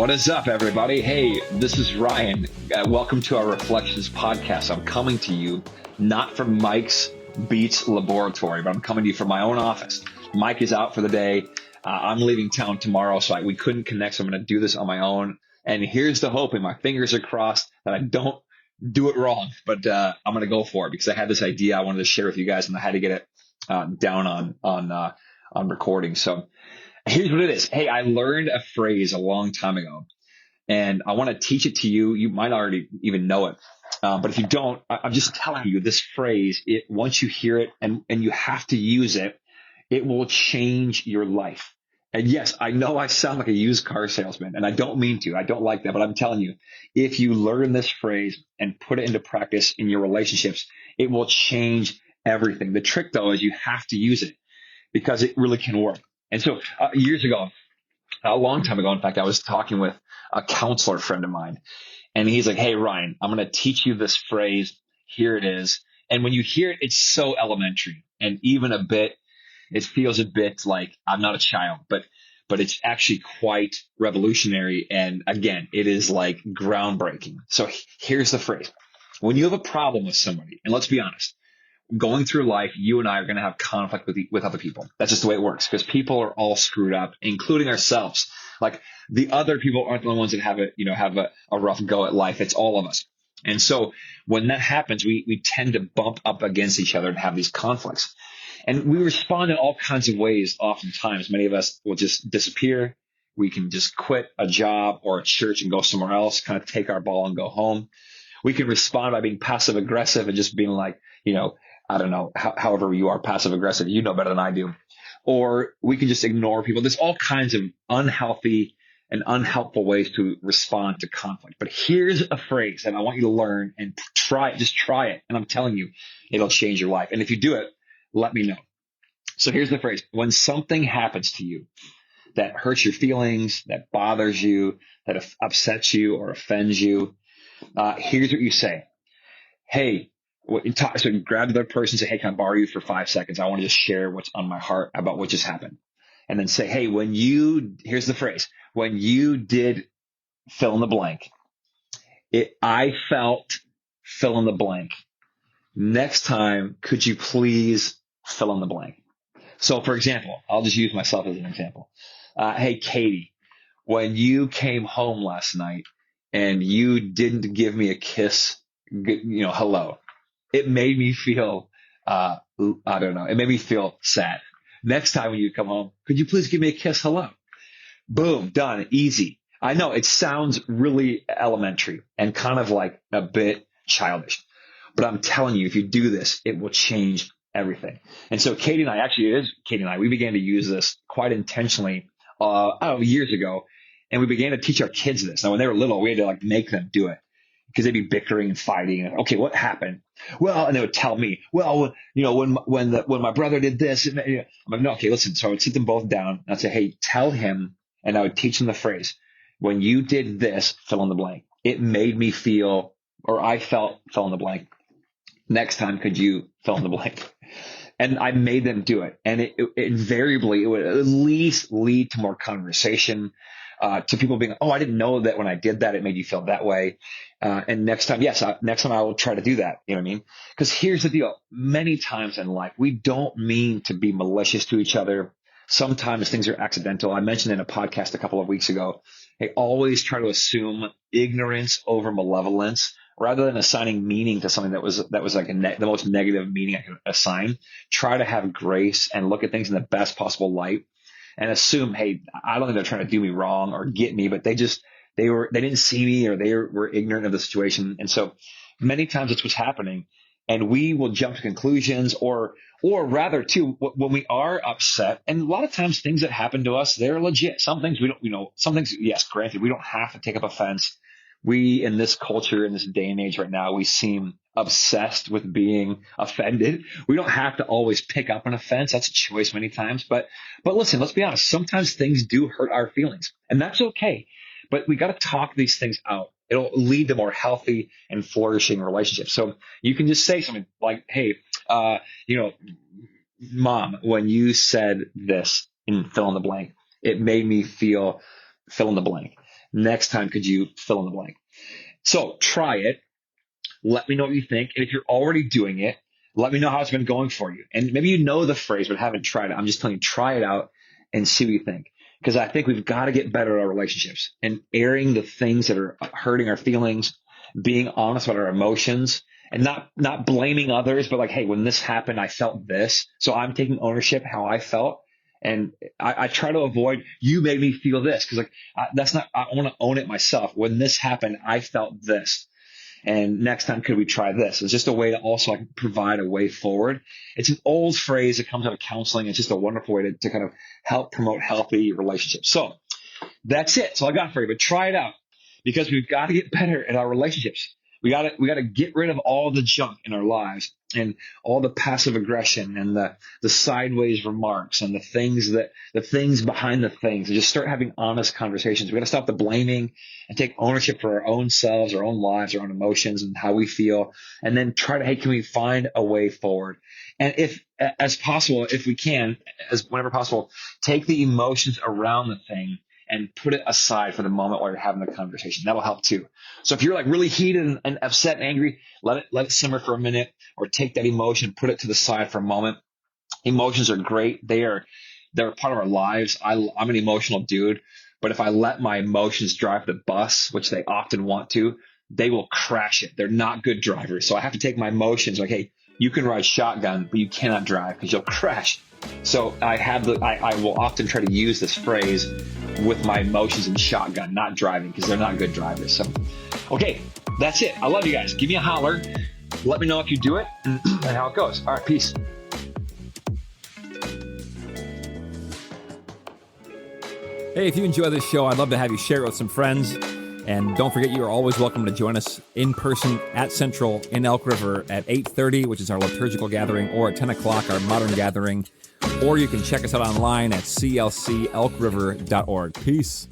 What is up, everybody? Hey, this is Ryan. Welcome to our Reflections podcast. I'm coming to you not from Mike's Beats Laboratory, but I'm coming to you from my own office. Mike is out for the day. I'm leaving town tomorrow, so we couldn't connect, so I'm going to do this on my own. And here's the hope, and my fingers are crossed that I don't do it wrong, but I'm going to go for it because I had this idea I wanted to share with you guys, and I had to get it down on recording. So here's what it is. Hey, I learned a phrase a long time ago, and I want to teach it to you. You might already even know it. But if you don't, I'm just telling you this phrase, once you hear it and you have to use it, it will change your life. And yes, I know I sound like a used car salesman, and I don't mean to. I don't like that, but I'm telling you, if you learn this phrase and put it into practice in your relationships, it will change everything. The trick, though, is you have to use it because it really can work. And so years ago, a long time ago, in fact, I was talking with a counselor friend of mine, and he's like, "Hey, Ryan, I'm going to teach you this phrase. Here it is." And when you hear it, it's so elementary, and even it feels a bit like I'm not a child, but it's actually quite revolutionary. And again, it is like groundbreaking. So here's the phrase. When you have a problem with somebody, and let's be honest, going through life, you and I are going to have conflict with other people. That's just the way it works because people are all screwed up, including ourselves. Like the other people aren't the only ones that have a rough go at life. It's all of us. And so when that happens, we tend to bump up against each other and have these conflicts. And we respond in all kinds of ways. Oftentimes, many of us will just disappear. We can just quit a job or a church and go somewhere else, kind of take our ball and go home. We can respond by being passive aggressive and just being like, I don't know, however you are passive aggressive, you know better than I do. Or we can just ignore people. There's all kinds of unhealthy and unhelpful ways to respond to conflict. But here's a phrase that I want you to learn and try it. Just try it. And I'm telling you, it'll change your life. And if you do it, let me know. So here's the phrase. When something happens to you that hurts your feelings, that bothers you, that upsets you or offends you, here's what you say. Hey, so you grab the other person and say, "Hey, can I borrow you for 5 seconds? I want to just share what's on my heart about what just happened." And then say, "Hey, here's the phrase, when you did fill in the blank, I felt fill in the blank. Next time, could you please fill in the blank?" So for example, I'll just use myself as an example. Hey, Katie, when you came home last night and you didn't give me a kiss, hello. It made me feel, I don't know. It made me feel sad. Next time when you come home, could you please give me a kiss? Hello. Boom. Done. Easy. I know it sounds really elementary and kind of like a bit childish, but I'm telling you, if you do this, it will change everything. And so Katie and I, we began to use this quite intentionally, years ago. And we began to teach our kids this. Now, when they were little, we had to make them do it. Because they'd be bickering and fighting. And, okay, what happened? Well, and they would tell me, well, when my brother did this, I'm like, no, okay, listen. So I would sit them both down and I'd say, hey, tell him, and I would teach them the phrase, when you did this, fill in the blank. It made me feel, or I felt, fill in the blank. Next time, could you fill in the blank? And I made them do it. And it invariably, it would at least lead to more conversation, to people being, oh, I didn't know that when I did that, it made you feel that way. And next time I will try to do that. You know what I mean? Because here's the deal. Many times in life, we don't mean to be malicious to each other. Sometimes things are accidental. I mentioned in a podcast a couple of weeks ago, I always try to assume ignorance over malevolence rather than assigning meaning to something that was like the most negative meaning I could assign. Try to have grace and look at things in the best possible light. And assume, hey, I don't think they're trying to do me wrong or get me, but they didn't see me or they were ignorant of the situation. And so many times it's what's happening. And we will jump to conclusions or rather too, when we are upset, and a lot of times things that happen to us, they're legit. Some things some things, yes, granted, we don't have to take up offense. We, in this culture, in this day and age right now, we seem obsessed with being offended. We don't have to always pick up an offense. That's a choice many times. But listen, let's be honest. Sometimes things do hurt our feelings, and that's okay. But we got to talk these things out. It'll lead to more healthy and flourishing relationships. So you can just say something like, hey, Mom, when you said this, and fill in the blank, it made me feel fill in the blank? Next time, could you fill in the blank? So try it. Let me know what you think. And if you're already doing it, let me know how it's been going for you. And maybe you know the phrase, but haven't tried it. I'm just telling you, try it out and see what you think. Because I think we've got to get better at our relationships and airing the things that are hurting our feelings, being honest about our emotions, and not blaming others, but like, hey, when this happened, I felt this. So I'm taking ownership how I felt. And I try to avoid, you made me feel this. Because I want to own it myself. When this happened, I felt this. And next time, could we try this? It's just a way to also provide a way forward. It's an old phrase that comes out of counseling. It's just a wonderful way to kind of help promote healthy relationships. So that's it. So I got for you, but try it out because we've got to get better at our relationships. We got to get rid of all the junk in our lives and all the passive aggression and the sideways remarks and the things behind the things, and just start having honest conversations. We got to stop the blaming and take ownership for our own selves, our own lives, our own emotions, and how we feel. And then try to, hey, can we find a way forward? And if we can, whenever possible, take the emotions around the thing and put it aside for the moment while you're having the conversation. That'll help too. So if you're like really heated and upset and angry, let it simmer for a minute, or take that emotion, put it to the side for a moment. Emotions are great. They're a part of our lives. I'm an emotional dude, but if I let my emotions drive the bus, which they often want to, they will crash it. They're not good drivers. So I have to take my emotions like, hey, you can ride shotgun, but you cannot drive because you'll crash. So I will often try to use this phrase with my emotions in shotgun, not driving, because they're not good drivers. So, okay, that's it. I love you guys. Give me a holler. Let me know if you do it and how it goes. All right, peace. Hey, if you enjoy this show, I'd love to have you share it with some friends. And don't forget, you are always welcome to join us in person at Central in Elk River at 8:30, which is our liturgical gathering, or at 10 o'clock, our modern gathering. Or you can check us out online at clcelkriver.org. Peace.